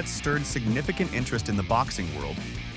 that's stirred significant interest in the boxing world,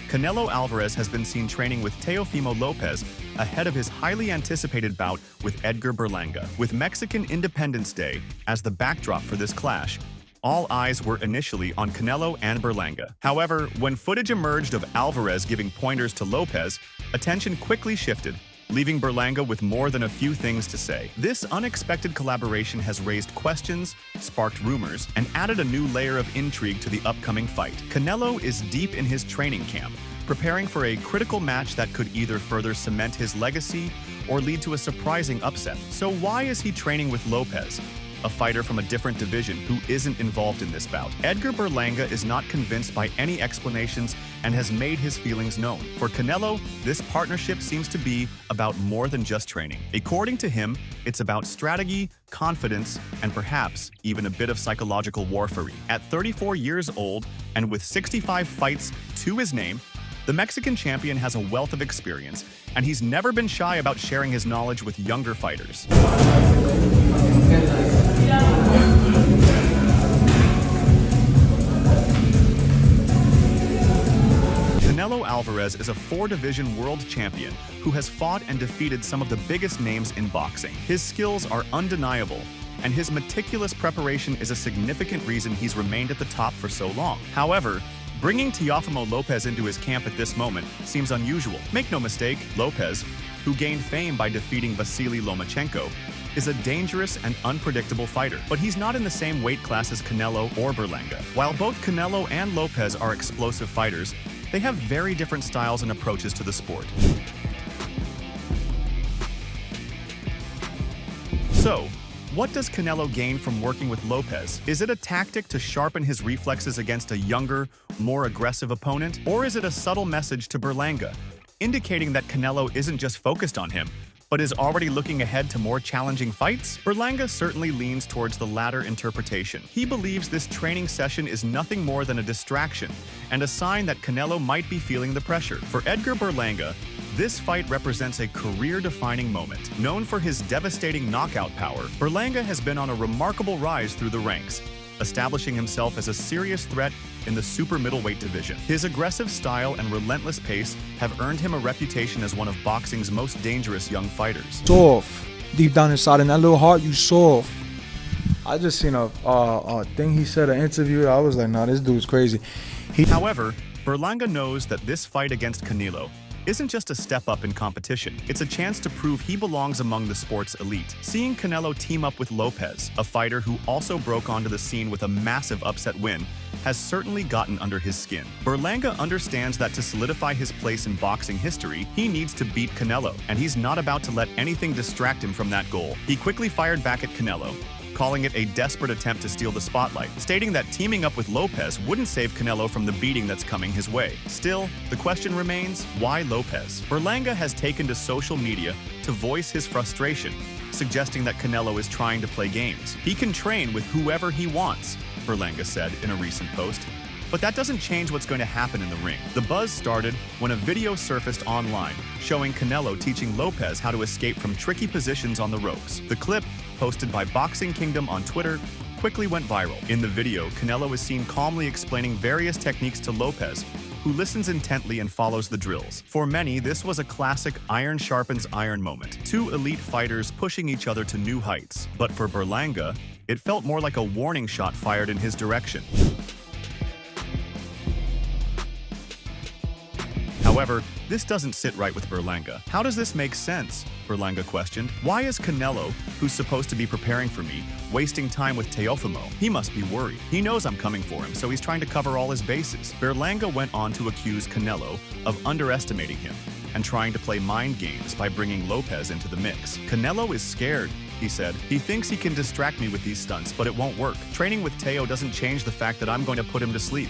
Canelo Alvarez has been seen training with Teofimo Lopez ahead of his highly anticipated bout with Edgar Berlanga. With Mexican Independence Day as the backdrop for this clash, all eyes were initially on Canelo and Berlanga. However, when footage emerged of Alvarez giving pointers to Lopez, attention quickly shifted, leaving Berlanga with more than a few things to say. This unexpected collaboration has raised questions, sparked rumors, and added a new layer of intrigue to the upcoming fight. Canelo is deep in his training camp, preparing for a critical match that could either further cement his legacy or lead to a surprising upset. So why is he training with Lopez, a fighter from a different division who isn't involved in this bout? Edgar Berlanga is not convinced by any explanations and has made his feelings known. For Canelo, this partnership seems to be about more than just training. According to him, it's about strategy, confidence, and perhaps even a bit of psychological warfare. At 34 years old and with 65 fights to his name, the Mexican champion has a wealth of experience, and he's never been shy about sharing his knowledge with younger fighters. Canelo Alvarez is a four-division world champion who has fought and defeated some of the biggest names in boxing. His skills are undeniable, and his meticulous preparation is a significant reason he's remained at the top for so long. However, bringing Teofimo Lopez into his camp at this moment seems unusual. Make no mistake, Lopez, who gained fame by defeating Vasily Lomachenko, is a dangerous and unpredictable fighter, but he's not in the same weight class as Canelo or Berlanga. While both Canelo and Lopez are explosive fighters, they have very different styles and approaches to the sport. So, what does Canelo gain from working with Lopez? Is it a tactic to sharpen his reflexes against a younger, more aggressive opponent? Or is it a subtle message to Berlanga, indicating that Canelo isn't just focused on him, but is already looking ahead to more challenging fights? Berlanga certainly leans towards the latter interpretation. He believes this training session is nothing more than a distraction and a sign that Canelo might be feeling the pressure. For Edgar Berlanga, this fight represents a career-defining moment. Known for his devastating knockout power, Berlanga has been on a remarkable rise through the ranks, establishing himself as a serious threat in the super middleweight division. His aggressive style and relentless pace have earned him a reputation as one of boxing's most dangerous young fighters. Soft. Deep down inside, in that little heart, you soft. I just seen a thing he said, an interview. I was like, nah, this dude's crazy. However, Berlanga knows that this fight against Canelo isn't just a step up in competition. It's a chance to prove he belongs among the sport's elite. Seeing Canelo team up with Lopez, a fighter who also broke onto the scene with a massive upset win, has certainly gotten under his skin. Berlanga understands that to solidify his place in boxing history, he needs to beat Canelo, and he's not about to let anything distract him from that goal. He quickly fired back at Canelo, calling it a desperate attempt to steal the spotlight, stating that teaming up with Lopez wouldn't save Canelo from the beating that's coming his way. Still, the question remains, why Lopez? Berlanga has taken to social media to voice his frustration, suggesting that Canelo is trying to play games. He can train with whoever he wants, Berlanga said in a recent post, but that doesn't change what's going to happen in the ring. The buzz started when a video surfaced online showing Canelo teaching Lopez how to escape from tricky positions on the ropes. The clip, posted by Boxing Kingdom on Twitter, quickly went viral. In the video, Canelo is seen calmly explaining various techniques to Lopez, who listens intently and follows the drills. For many, this was a classic iron sharpens iron moment, two elite fighters pushing each other to new heights. But for Berlanga, it felt more like a warning shot fired in his direction. However, this doesn't sit right with Berlanga. How does this make sense? Berlanga questioned. Why is Canelo, who's supposed to be preparing for me, wasting time with Teofimo? He must be worried. He knows I'm coming for him, so he's trying to cover all his bases. Berlanga went on to accuse Canelo of underestimating him and trying to play mind games by bringing Lopez into the mix. Canelo is scared, he said. He thinks he can distract me with these stunts, but it won't work. Training with Teo doesn't change the fact that I'm going to put him to sleep.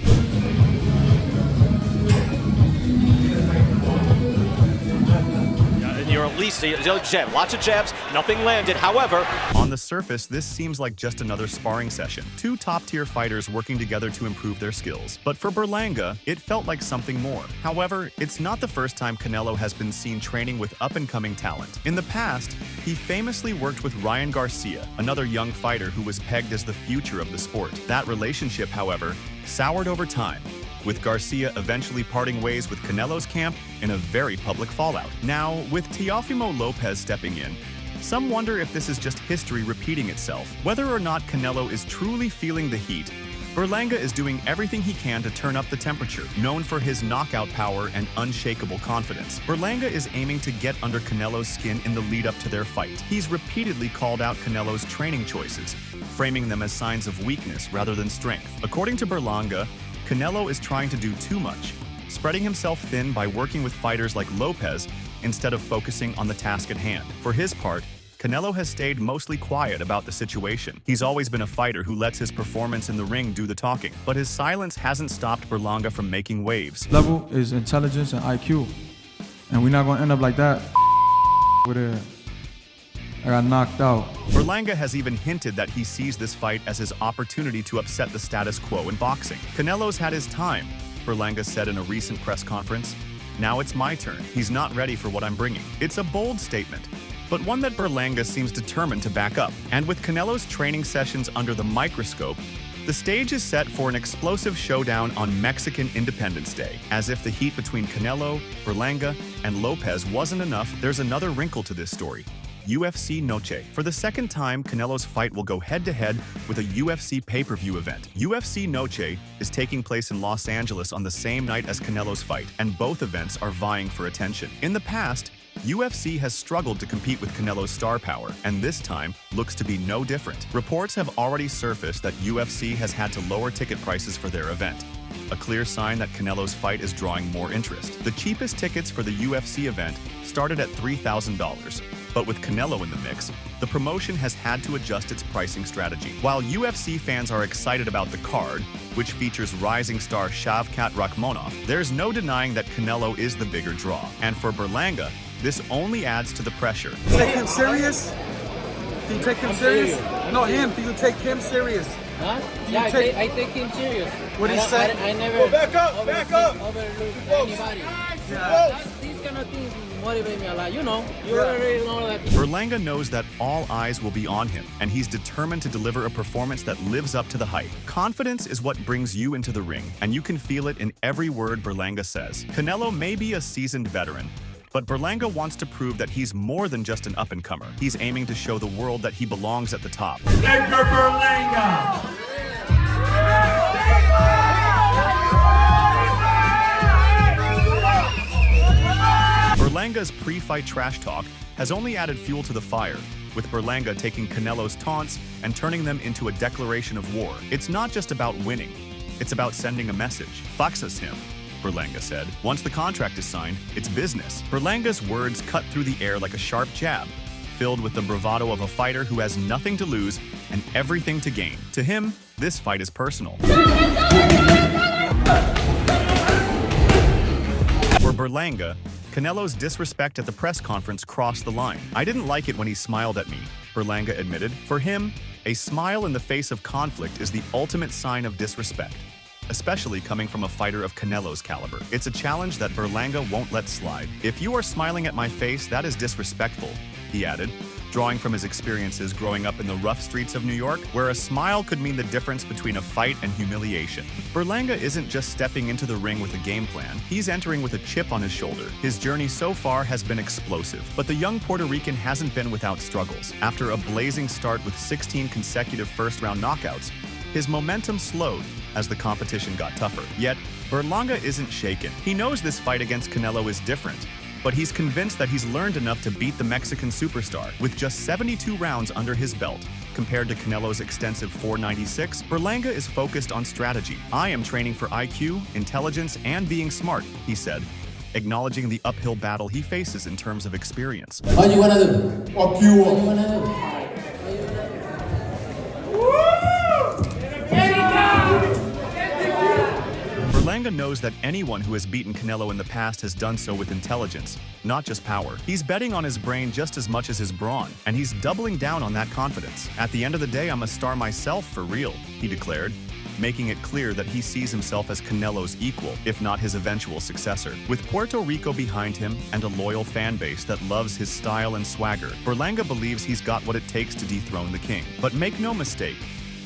at least a jab. Lots of jabs, nothing landed. However, on the surface, this seems like just another sparring session. Two top-tier fighters working together to improve their skills. But for Berlanga, it felt like something more. However, it's not the first time Canelo has been seen training with up-and-coming talent. In the past, he famously worked with Ryan Garcia, another young fighter who was pegged as the future of the sport. That relationship, however, soured over time, with Garcia eventually parting ways with Canelo's camp in a very public fallout. Now, with Teofimo Lopez stepping in, some wonder if this is just history repeating itself. Whether or not Canelo is truly feeling the heat, Berlanga is doing everything he can to turn up the temperature. Known for his knockout power and unshakable confidence, Berlanga is aiming to get under Canelo's skin in the lead-up to their fight. He's repeatedly called out Canelo's training choices, framing them as signs of weakness rather than strength. According to Berlanga, Canelo is trying to do too much, spreading himself thin by working with fighters like Lopez instead of focusing on the task at hand. For his part, Canelo has stayed mostly quiet about the situation. He's always been a fighter who lets his performance in the ring do the talking, but his silence hasn't stopped Berlanga from making waves. Level is intelligence and IQ, and we're not going to end up like that. I got knocked out. Berlanga has even hinted that he sees this fight as his opportunity to upset the status quo in boxing. Canelo's had his time, Berlanga said in a recent press conference. Now it's my turn. He's not ready for what I'm bringing. It's a bold statement, but one that Berlanga seems determined to back up. And with Canelo's training sessions under the microscope, the stage is set for an explosive showdown on Mexican Independence Day. As if the heat between Canelo, Berlanga, and Lopez wasn't enough, there's another wrinkle to this story. UFC Noche. For the second time, Canelo's fight will go head-to-head with a UFC pay-per-view event. UFC Noche is taking place in Los Angeles on the same night as Canelo's fight, and both events are vying for attention. In the past, UFC has struggled to compete with Canelo's star power, and this time looks to be no different. Reports have already surfaced that UFC has had to lower ticket prices for their event, a clear sign that Canelo's fight is drawing more interest. The cheapest tickets for the UFC event started at $3,000, but with Canelo in the mix, the promotion has had to adjust its pricing strategy. While UFC fans are excited about the card, which features rising star Shavkat Rakhmonov, there's no denying that Canelo is the bigger draw. And for Berlanga, this only adds to the pressure. Take him serious? Do you take him serious? No, him. Do you take him serious? Huh? Yeah, I take him serious. What he say? I never back up, overlook anybody. Yeah. These kind of things motivate me a lot. You already know that. Berlanga knows that all eyes will be on him, and he's determined to deliver a performance that lives up to the hype. Confidence is what brings you into the ring, and you can feel it in every word Berlanga says. Canelo may be a seasoned veteran, but Berlanga wants to prove that he's more than just an up-and-comer. He's aiming to show the world that he belongs at the top. Edgar Berlanga! Berlanga's pre-fight trash talk has only added fuel to the fire, with Berlanga taking Canelo's taunts and turning them into a declaration of war. It's not just about winning, it's about sending a message. Faxas him, Berlanga said. Once the contract is signed, it's business. Berlanga's words cut through the air like a sharp jab, filled with the bravado of a fighter who has nothing to lose and everything to gain. To him, this fight is personal. For Berlanga, Canelo's disrespect at the press conference crossed the line. I didn't like it when he smiled at me, Berlanga admitted. For him, a smile in the face of conflict is the ultimate sign of disrespect, especially coming from a fighter of Canelo's caliber. It's a challenge that Berlanga won't let slide. If you are smiling at my face, that is disrespectful, he added, drawing from his experiences growing up in the rough streets of New York, where a smile could mean the difference between a fight and humiliation. Berlanga isn't just stepping into the ring with a game plan, he's entering with a chip on his shoulder. His journey so far has been explosive, but the young Puerto Rican hasn't been without struggles. After a blazing start with 16 consecutive first-round knockouts, his momentum slowed as the competition got tougher. Yet, Berlanga isn't shaken. He knows this fight against Canelo is different, but he's convinced that he's learned enough to beat the Mexican superstar. With just 72 rounds under his belt, compared to Canelo's extensive 496, Berlanga is focused on strategy. I am training for IQ, intelligence, and being smart, he said, acknowledging the uphill battle he faces in terms of experience. What do you want to do? What do you want to do? Berlanga knows that anyone who has beaten Canelo in the past has done so with intelligence, not just power. He's betting on his brain just as much as his brawn, and he's doubling down on that confidence. "At the end of the day, I'm a star myself for real," he declared, making it clear that he sees himself as Canelo's equal, if not his eventual successor. With Puerto Rico behind him and a loyal fan base that loves his style and swagger, Berlanga believes he's got what it takes to dethrone the king. But make no mistake,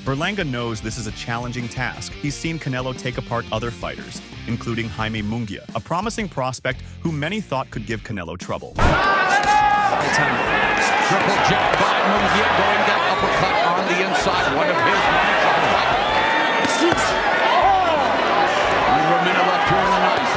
Berlanga knows this is a challenging task. He's seen Canelo take apart other fighters, including Jaime Munguia, a promising prospect who many thought could give Canelo trouble. Triple jab by Munguia, going that uppercut on the inside, one of his money shot. Under a minute left here in the night.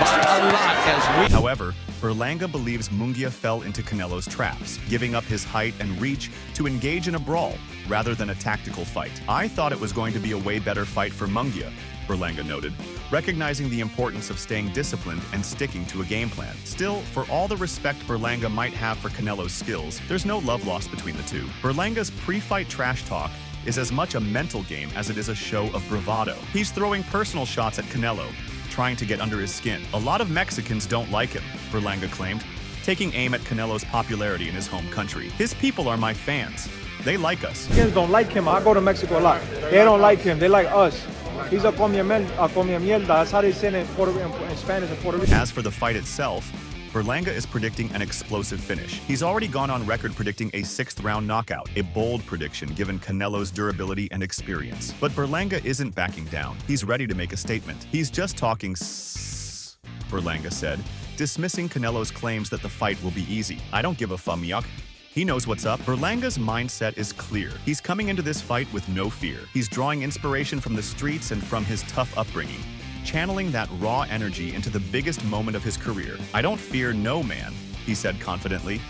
By a lot as we... However, Berlanga believes Munguia fell into Canelo's traps, giving up his height and reach to engage in a brawl rather than a tactical fight. "I thought it was going to be a way better fight for Munguia," Berlanga noted, recognizing the importance of staying disciplined and sticking to a game plan. Still, for all the respect Berlanga might have for Canelo's skills, there's no love lost between the two. Berlanga's pre-fight trash talk is as much a mental game as it is a show of bravado. He's throwing personal shots at Canelo, trying to get under his skin. "A lot of Mexicans don't like him," Berlanga claimed, taking aim at Canelo's popularity in his home country. "His people are my fans. They like us." Mexicans don't like him. I go to Mexico a lot. They don't like him. They like us. He's a come mierda. That's how they say it in Spanish and Puerto Rico. As for the fight itself, Berlanga is predicting an explosive finish. He's already gone on record predicting a 6th-round knockout, a bold prediction given Canelo's durability and experience. But Berlanga isn't backing down. He's ready to make a statement. "He's just talking Berlanga said, dismissing Canelo's claims that the fight will be easy. "I don't give a yuck. He knows what's up." Berlanga's mindset is clear. He's coming into this fight with no fear. He's drawing inspiration from the streets and from his tough upbringing, channeling that raw energy into the biggest moment of his career. "I don't fear no man," he said confidently,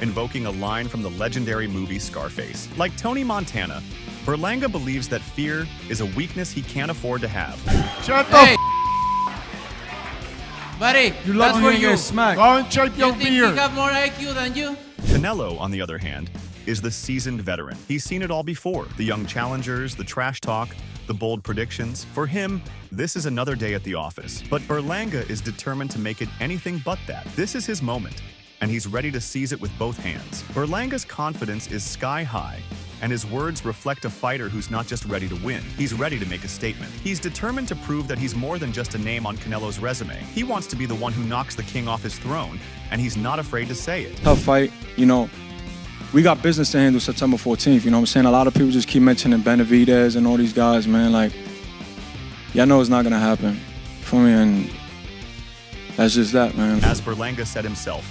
invoking a line from the legendary movie Scarface. Like Tony Montana, Berlanga believes that fear is a weakness he can't afford to have. Shut the Buddy, You that's love for when you you. get smacked. Go and shape You your think he beard. got more IQ than you? Canelo, on the other hand, is the seasoned veteran. He's seen it all before. The young challengers, the trash talk, the bold predictions. For him, this is another day at the office. But Berlanga is determined to make it anything but that. This is his moment, and he's ready to seize it with both hands. Berlanga's confidence is sky high, and his words reflect a fighter who's not just ready to win, he's ready to make a statement. He's determined to prove that he's more than just a name on Canelo's resume. He wants to be the one who knocks the king off his throne, and he's not afraid to say it. Tough fight, you know. We got business to handle September 14th, you know what I'm saying? A lot of people just keep mentioning Benavidez and all these guys, man. Like, y'all know it's not gonna happen for me, and that's just that, man. As Berlanga said himself,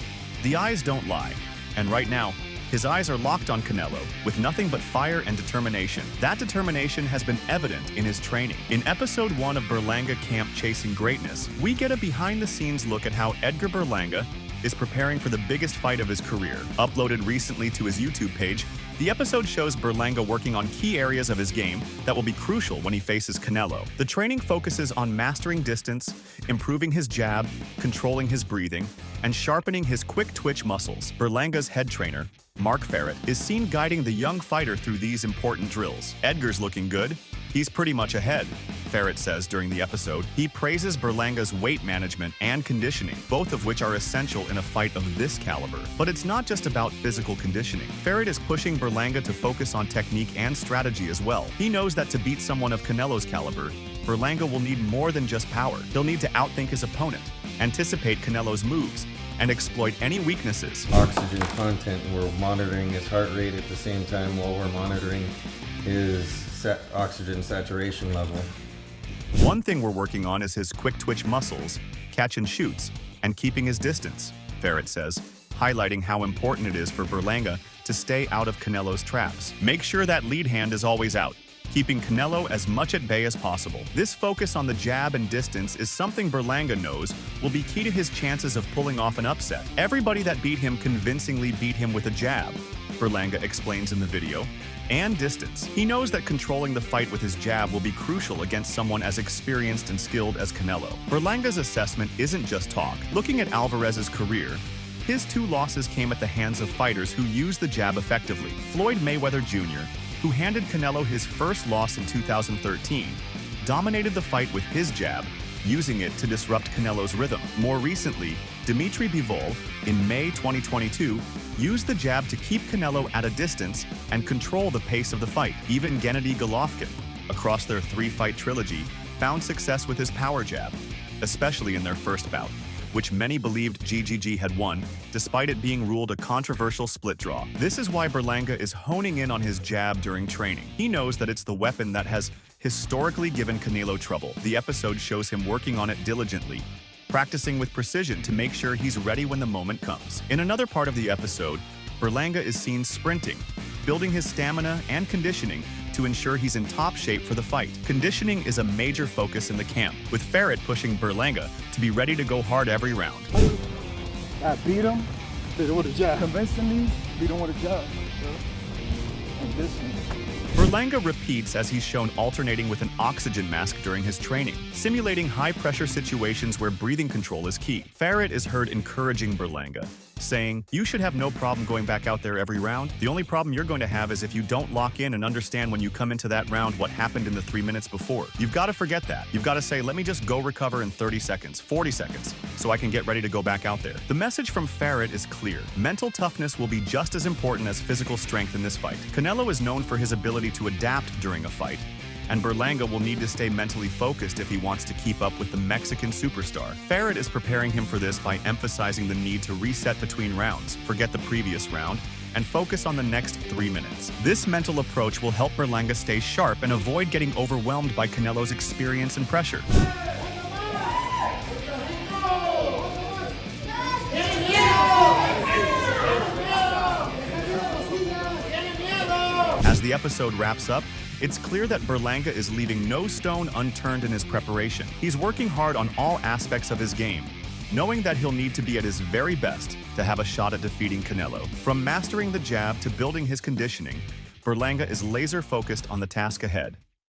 the eyes don't lie, and right now, his eyes are locked on Canelo, with nothing but fire and determination. That determination has been evident in his training. In episode 1 of Berlanga Camp Chasing Greatness, we get a behind-the-scenes look at how Edgar Berlanga is preparing for the biggest fight of his career. Uploaded recently to his YouTube page, the episode shows Berlanga working on key areas of his game that will be crucial when he faces Canelo. The training focuses on mastering distance, improving his jab, controlling his breathing, and sharpening his quick twitch muscles. Berlanga's head trainer, Mark Farrett, is seen guiding the young fighter through these important drills. Edgar's looking good. He's pretty much ahead, Farrett says during the episode. He praises Berlanga's weight management and conditioning, both of which are essential in a fight of this caliber. But it's not just about physical conditioning. Farrett is pushing Berlanga to focus on technique and strategy as well. He knows that to beat someone of Canelo's caliber, Berlanga will need more than just power. He'll need to outthink his opponent, anticipate Canelo's moves, and exploit any weaknesses. Oxygen content, we're monitoring his heart rate at the same time while we're monitoring his oxygen saturation level. One thing we're working on is his quick twitch muscles, catch and shoots, and keeping his distance, Farrett says, highlighting how important it is for Berlanga to stay out of Canelo's traps. Make sure that lead hand is always out, keeping Canelo as much at bay as possible. This focus on the jab and distance is something Berlanga knows will be key to his chances of pulling off an upset. Everybody that beat him convincingly beat him with a jab, Berlanga explains in the video, and distance. He knows that controlling the fight with his jab will be crucial against someone as experienced and skilled as Canelo. Berlanga's assessment isn't just talk. Looking at Alvarez's career, his 2 losses came at the hands of fighters who used the jab effectively. Floyd Mayweather Jr., who handed Canelo his first loss in 2013, dominated the fight with his jab, using it to disrupt Canelo's rhythm. More recently, Dimitri Bivol, in May 2022, used the jab to keep Canelo at a distance and control the pace of the fight. Even Gennady Golovkin, across their three-fight trilogy, found success with his power jab, especially in their first bout, which many believed GGG had won, despite it being ruled a controversial split draw. This is why Berlanga is honing in on his jab during training. He knows that it's the weapon that has historically given Canelo trouble. The episode shows him working on it diligently, practicing with precision to make sure he's ready when the moment comes. In another part of the episode, Berlanga is seen sprinting, building his stamina and conditioning to ensure he's in top shape for the fight. Conditioning is a major focus in the camp, with Ferret pushing Berlanga to be ready to go hard every round. I beat him with a jab. Convincingly, beat him with a jab. And this one. Berlanga repeats as he's shown alternating with an oxygen mask during his training, simulating high-pressure situations where breathing control is key. Ferret is heard encouraging Berlanga, saying, "You should have no problem going back out there every round. The only problem you're going to have is if you don't lock in and understand when you come into that round what happened in the 3 minutes before. You've got to forget that. You've got to say, let me just go recover in 30 seconds, 40 seconds, so I can get ready to go back out there." The message from Ferret is clear. Mental toughness will be just as important as physical strength in this fight. Canelo is known for his ability to adapt during a fight, and Berlanga will need to stay mentally focused if he wants to keep up with the Mexican superstar. Ferret is preparing him for this by emphasizing the need to reset between rounds, forget the previous round, and focus on the next 3 minutes. This mental approach will help Berlanga stay sharp and avoid getting overwhelmed by Canelo's experience and pressure. As the episode wraps up, it's clear that Berlanga is leaving no stone unturned in his preparation. He's working hard on all aspects of his game, knowing that he'll need to be at his very best to have a shot at defeating Canelo. From mastering the jab to building his conditioning, Berlanga is laser-focused on the task ahead.